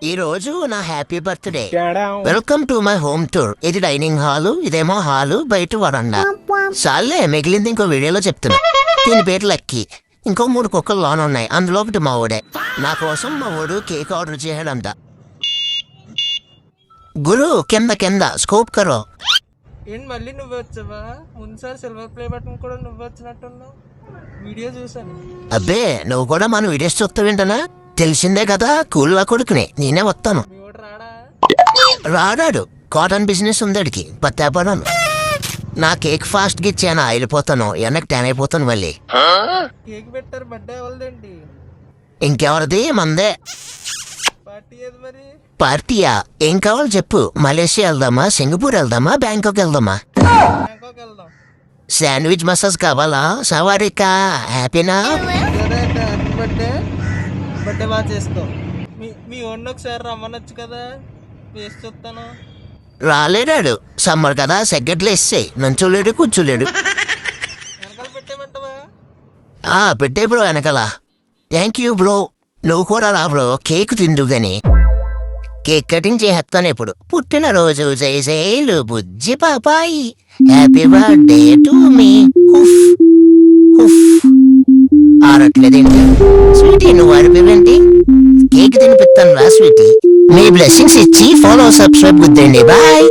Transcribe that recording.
ఈ రోజు నా happy birthday. Welcome to my home tour. ఇది డైనింగ్ హాలు, ఇదేమో హాలు, బయట వరండా. సార్లే మిగిలింది ఇంకో వీడియోలో చెప్తున్నా. దీని పేరు లక్కీ. ఇంకో 3 కుక్కలు లోన్ ఉన్నాయి, అందులో ఒకటి మా ఊడే. నా కోసం మా ఊడు కేక్ ఆర్డర్ చేయడంట. గురు కింద కింద స్కోప్ కరో. ఏంటి మళ్ళీ నువ్వు వచ్చావా? ముందుసారి సిల్వర్ ప్లే బటన్ కూడా నువ్వు వచ్చినట్టున్నావు, వీడియో చూసాను. అబ్బే నువ్వు కూడా మన వీడియోస్ చూస్తావేంటనా? తెలిసిందే కదా, కూల్లా కొడుకుని నేనే వస్తాను. మీ వాడు రాడా? రాడాడు, కాటన్ బిజినెస్ ఉందడికి పత్తాపడాను. నా కేక్ ఫాస్ట్గా ఇచ్చాను, వెళ్ళిపోతాను. వెనక్కి టైం అయిపోతాను మళ్ళీ. కేక్ పెట్టారు, బర్త్డే అవ్వలేదేంటి? ఇంకెవరిది? మందే. పార్టీ ఏది మరి? పార్టీయా? ఏం కావాలి చెప్పు. మలేషియా వెళ్దామా, సింగపూర్ వెళ్దామా, బ్యాంకాక్ వెళ్దామా? బ్యాంకాక్ వెళ్దాం. శాండ్విచ్ మసాజ్ కావాలా? సవారికా? హ్యాపీనా? బర్త్డే బర్త్డే బాగా చేసుకో. మీ వాడిని ఒకసారి రమ్మనొచ్చు కదా, వేసి చూస్తాను. రాలేడాడు, సమ్మర్ కదా, సెగ్గట్లు వేస్తే నుంచోలేడు, కూర్చోలేడు. వెనకాల పెట్టేమంటావా? పెట్టే బ్రో వెనకాల. Thank you bro. నువ్వు కూడా రా బ్రో, కేక్ తిందు గాని. కేక్ కటింగ్ చేస్తాను ఇప్పుడు. పుట్టినరోజు జైలు బుజ్జి పాపాయి, హ్యాపీ బర్త్డే టు మీ. ఆరట్లేదేంటి స్వీటీ? నువ్వు అరిపేంటి? కేక్ తినిపిస్తాను రా స్వీటీ. మీ బ్లెస్సింగ్స్ ఇచ్చి ఫాలో సబ్స్క్రైబ్ గుద్దండి. బాయ్.